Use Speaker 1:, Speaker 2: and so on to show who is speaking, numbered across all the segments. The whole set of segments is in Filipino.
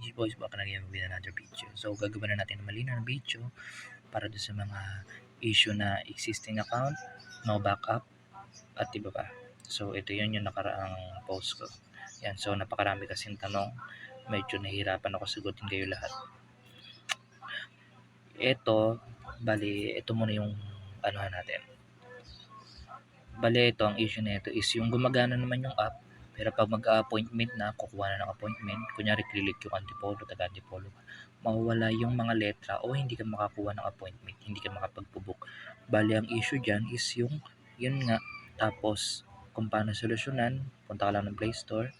Speaker 1: PG Boys, baka na with another video. So, gagawin na natin ng malinaw na video para doon sa mga issue na existing account, no backup, at iba pa. So, ito yun yung nakaraang post ko. Yan, so napakarami kasing tanong. Medyo nahihirapan ako sagutin kayo lahat. Ito, ito muna yung natin. Ito, ang issue na ito is yung gumagana naman yung app, pero pag mag-appointment na, kukuha na ng appointment, kunyari click yung antipolo, taga-antipolo ka, mawawala yung mga letra o hindi ka makakuha ng appointment, hindi ka makapagpubook. Ang issue dyan is yun nga, tapos kung paano solusyonan, punta ka lang ng Play Store,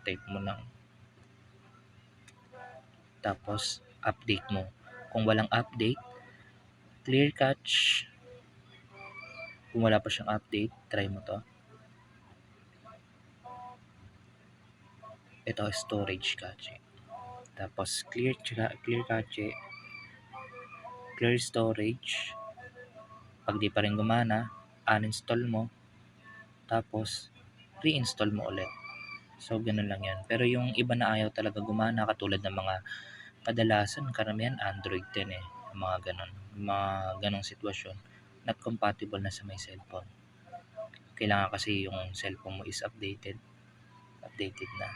Speaker 1: type mo lang, tapos update mo. Kung walang update, clear cache. Kung wala pa siyang update, try mo to. Ito, storage cache. Tapos clear cache, clear storage. Pag di pa rin gumana, uninstall mo, tapos reinstall mo ulit. So ganun lang yan. Pero yung iba na ayaw talaga gumana, katulad ng mga kadalasan, karamihan Android 10 mga ganong sitwasyon, not compatible na sa may cellphone. Kailangan kasi yung cellphone mo is updated na.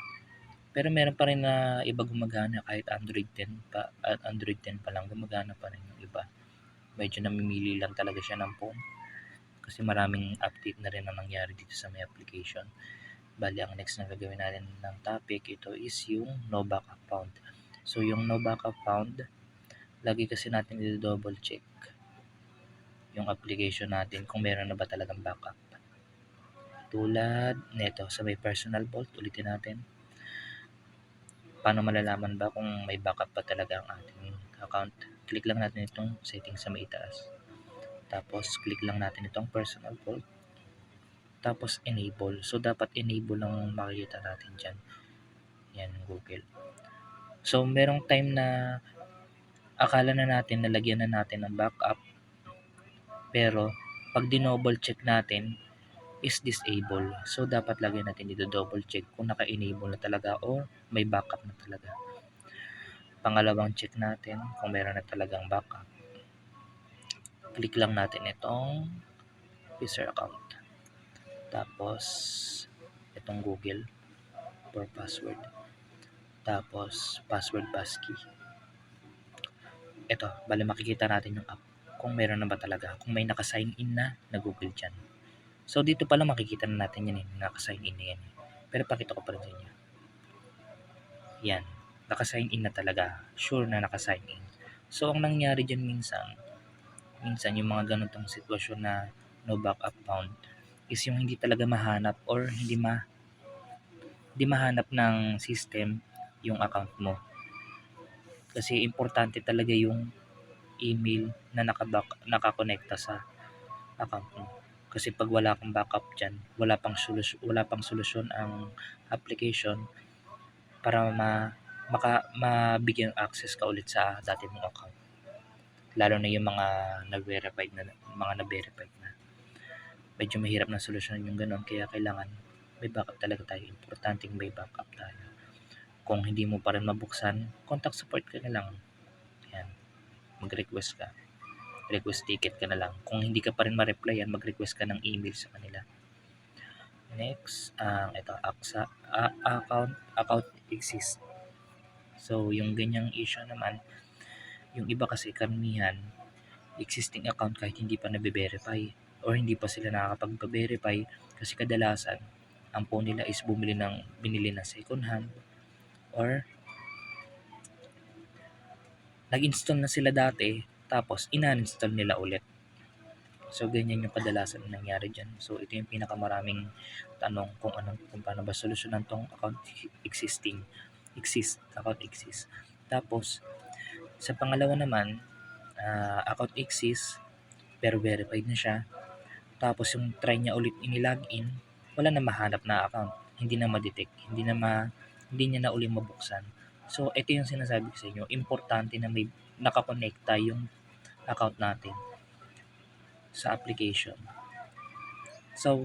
Speaker 1: Pero meron pa rin na iba gumagana kahit Android 10 pa, at Android 10 pa lang gumagana pa rin yung iba. Medyo namimili lang talaga siya ng phone kasi maraming update na rin ang nangyari dito sa may application. Ang next na gagawin natin ng topic, ito is yung no backup found. So yung no backup found, lagi kasi natin i-double check yung application natin kung meron na ba talagang backup. Tulad nito sa may personal vault, ulitin natin. Paano malalaman ba kung may backup pa talaga ang ating account? Click lang natin itong settings sa may itaas. Tapos click lang natin itong personal vault. Tapos enable. So dapat enable lang makikita natin dyan. Yan, Google. So merong time na akala na natin nalagyan na natin ng backup. Pero pag dinoble check natin, is disable. So dapat lagyan natin dito double check kung naka-enable na talaga or may backup na talaga. Pangalawang check natin kung meron na talagang backup. Click lang natin itong user account. Tapos itong Google for password. Tapos password passkey. Ito, makikita natin yung app kung meron na ba talaga, kung may naka-sign in na Google dyan. So dito pala makikita na natin yan naka-sign in na yan. Pero pakita ko pa rin sa inyo. Yan, naka-sign in na talaga. Sure na naka-sign in. So ang nangyari dyan minsan yung mga ganitong sitwasyon na no backup found is yung hindi talaga mahanap or hindi mahanap ng system yung account mo. Kasi importante talaga yung email na nakakonekta sa account mo. Kasi pag wala kang backup dyan, wala pang solusyon ang application para mabigyan access ka ulit sa dati mong account. Lalo na yung mga na-verified na. Medyo mahirap na solusyon yung ganun, kaya kailangan may backup talaga tayo. Importanteng may backup tayo. Kung hindi mo pa rin mabuksan, contact support ka na lang. Yan, mag-request ka. Request ticket ka na lang. Kung hindi ka pa rin ma-replyan, mag-request ka ng email sa kanila. Next, ito, account exist. So, yung ganyang issue naman, yung iba kasi karamihan, existing account kahit hindi pa nabe-verify or hindi pa sila nakakapag-verify kasi kadalasan, ang phone nila is binili ng second hand or nag-install na sila dati tapos in-uninstall nila ulit. So ganyan yung kadalasan na nangyari dyan. So ito yung pinakamaraming tanong kung paano ba solusyonan tong account exist. Tapos sa pangalawa naman, account exist pero verified na siya. Tapos yung try niya ulit ini-login, wala na mahanap na account, hindi na ma-detect, hindi niya na uli mabuksan. So ito yung sinasabi ko sa inyo, importante na may nakakonekta yung account natin sa application. So,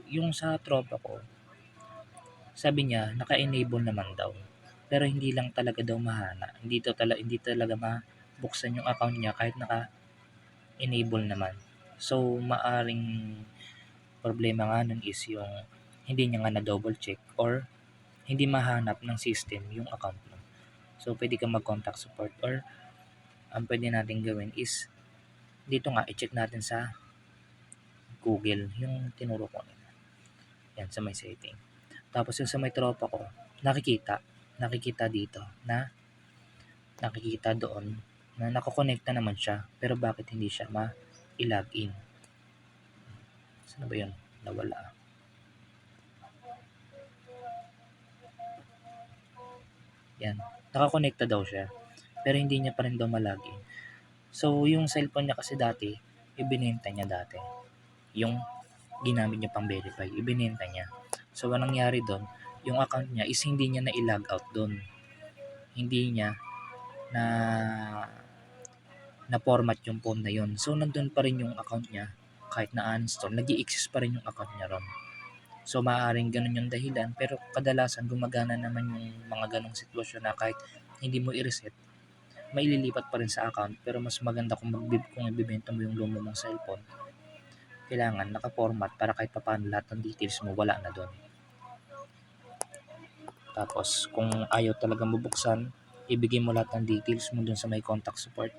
Speaker 1: yung sa tropa ko, sabi niya naka-enable naman daw. Pero hindi lang talaga daw mahana. Hindi talaga mabuksan yung account niya kahit naka-enable naman. So, maaring problema nga nun is yung hindi niya nga na-double check or hindi mahanap ng system yung account mo. So, pwede kang mag-contact support or ang pwede natin gawin is dito nga, i-check natin sa Google yung tinuro ko nila. Yan, sa may setting. Tapos yung sa may tropa ko, nakikita dito na nakikita doon na nakakonekta naman siya pero bakit hindi siya ma-login? Saan ba yun? Nawala. Yan. Nakakonekta daw siya pero hindi niya pa rin daw ma-login. So, yung cellphone niya kasi dati, ibinenta niya dati. Yung ginamit niya pang verify, ibinenta niya. So, anong nangyari doon? Yung account niya is hindi niya na-log out doon. Hindi niya na format yung phone na yun. So, nandun pa rin yung account niya kahit na uninstall, nag-i-exist pa rin yung account niya ron. So, maaaring ganun yung dahilan pero kadalasan gumagana naman yung mga ganong sitwasyon na kahit hindi mo i-reset, maililipat pa rin sa account pero mas maganda kung ibibenta mo yung luma mong cellphone, kailangan naka-format para kahit papaano lahat ng details mo wala na doon. Tapos kung ayaw talaga mabuksan, ibigay mo lahat ng details mo doon sa may contact support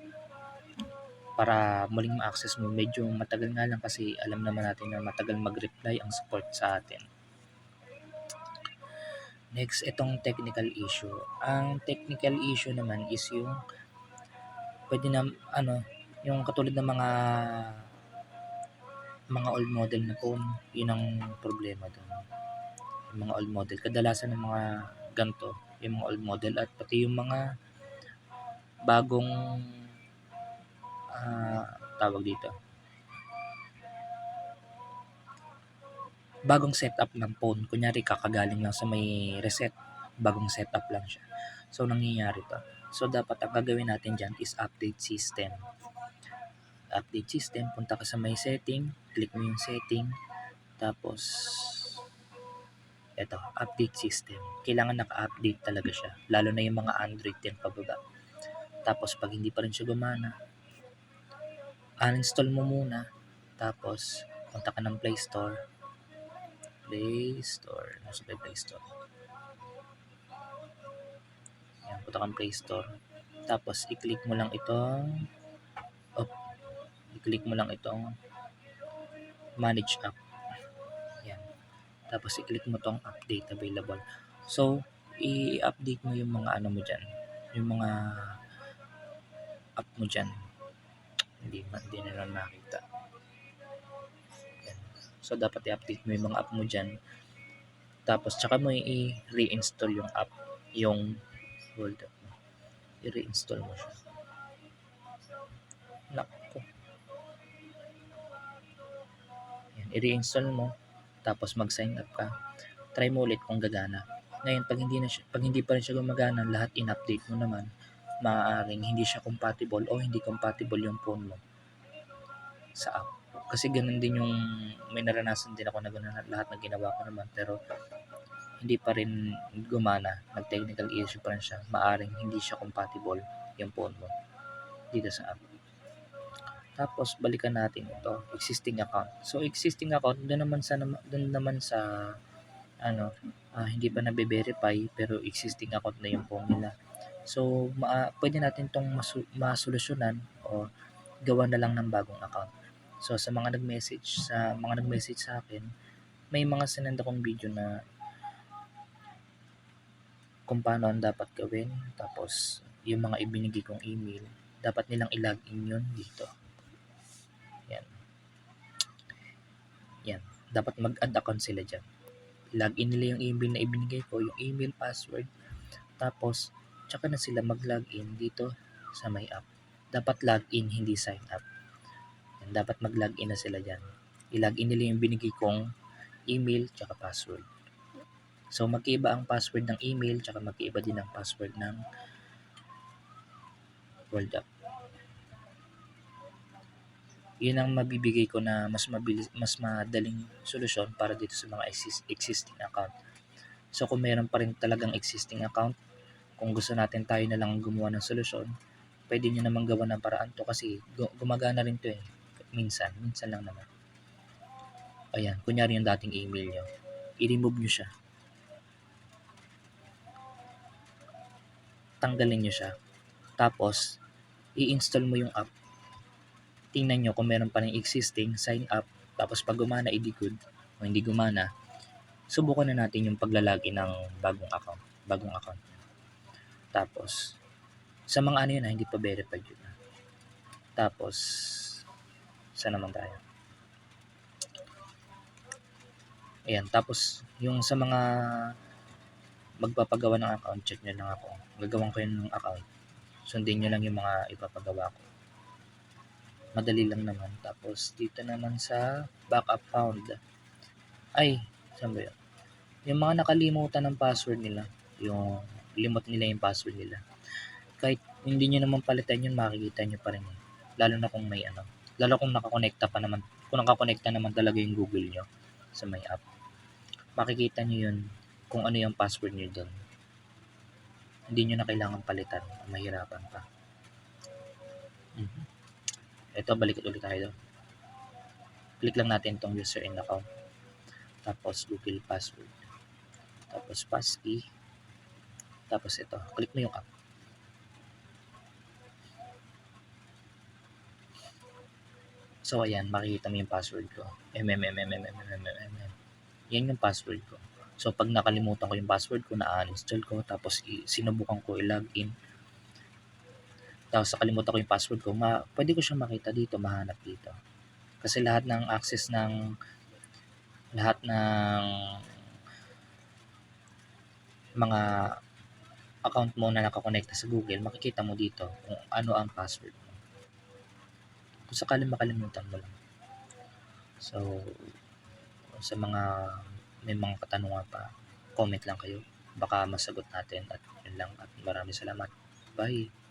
Speaker 1: para muling ma-access mo. Medyo matagal nga lang kasi alam naman natin na matagal mag-reply ang support sa atin. Next, itong technical issue. Ang technical issue naman is yung pwede na yung katulad ng mga old model na phone, yun ang problema doon. Yung mga old model, kadalasan ng mga ganto, yung mga old model at pati yung mga bagong tawag dito, bagong setup ng phone. Kunyari kakagaling lang sa may reset, bagong setup lang siya. So nangyayari to. So dapat ang gagawin natin dyan is update system. Update system, punta ka sa may setting, click mo yung setting, tapos eto, update system. Kailangan naka-update talaga siya, lalo na yung mga Android 10 pababa. Tapos pag hindi pa rin siya gumana, uninstall mo muna, tapos punta ka ng Play Store. Nasa Play Store. Yan, punta ka ng Play Store. Tapos i-click mo lang itong manage app. Yan. Tapos i-click mo tong update available. So, i-update mo yung mga mo dyan. Yung mga app mo dyan. Hindi na lang nakita. Yan. So, dapat i-update mo yung mga app mo dyan. Tapos, tsaka mo i-reinstall yung app. Hold up mo. I-reinstall mo siya. Nakko. Yan. I-reinstall mo. Tapos, mag-sign up ka. Try mo ulit kung gagana. Ngayon, pag hindi pa rin siya gumagana, lahat in-update mo naman, maaaring hindi siya compatible o hindi compatible yung phone mo sa app. Kasi ganun din yung may naranasan din ako na ganun lahat na ginawa ko naman pero hindi pa rin gumana, nag-technical issue pa rin siya, maaaring hindi siya compatible yung phone mo dito sa app. Tapos balikan natin ito, existing account. So existing account doon naman sa hindi pa nabe-verify pero existing account na yung phone nila. So pwede natin tong masolusyonan o gawa na lang ng bagong account. So sa mga nag-message sa akin, may mga sinend akong video na kung paano ang dapat gawin. Tapos yung mga ibinigay kong email, dapat nilang i-login yun dito. Yan. Dapat mag-add account sila dyan. Login nila yung email na ibinigay ko, yung email, password. Tapos, tsaka na sila mag-login dito sa my app. Dapat login, hindi sign up. Yan. Dapat mag-login na sila dyan. I-login nila yung binigay kong email tsaka password. So, magkaiba ang password ng email tsaka magkaiba din ang password ng World App. Yun ang mabibigay ko na mas madaling solusyon para dito sa mga existing account. So kung meron pa rin talagang existing account, kung gusto natin tayo na lang gumawa ng solusyon, pwede nyo naman gawa ng paraan to kasi gumagana rin to eh. Minsan lang naman. Ayan, kunyari yung dating email nyo, i-remove nyo siya. Tanggalin nyo siya. Tapos, i-install mo yung app. Tingnan nyo kung meron pa rin existing, sign up. Tapos pag gumana, edi good. O hindi gumana, subukan na natin yung paglalagin ng bagong account. Tapos, sa mga ano yun na, hindi pa verified yun. Tapos, saan naman tayo? Ayan, tapos, yung sa mga magpapagawa ng account, check nyo lang ako. Gagawin ko yun ng account. Sundin nyo lang yung mga ipapagawa ko. Madali lang naman. Tapos, dito naman sa backup found. Ay, saan ba yun? Yung mga nakalimutan ng password nila, yung limot nila yung password nila. Kahit hindi nyo naman palitan yun, makikita nyo pa rin. Lalo na kung may ano. Lalo kung nakakonekta naman talaga yung Google nyo sa may app. Makikita nyo yun kung ano yung password nyo doon. Hindi nyo na kailangan palitan. Mahirapan pa. Ito, balik ulit tayo. Click lang natin tong user and account. Tapos Google password. Tapos passkey. Tapos ito, click mo yung app. So ayan, makikita mo yung password ko. Yan yung password ko. So pag nakalimutan ko yung password ko, na-uninstall ko, tapos sinubukan ko i-login. Tapos nakalimutan ko yung password ko, pwede ko siyang makita dito, mahanap dito. Kasi lahat ng mga account mo na nakakonekta sa Google, makikita mo dito kung ano ang password mo. Kung sakaling makalimutan mo lang. So, sa may mga katanungan pa, comment lang kayo. Baka masagot natin at yun lang. At maraming salamat. Bye!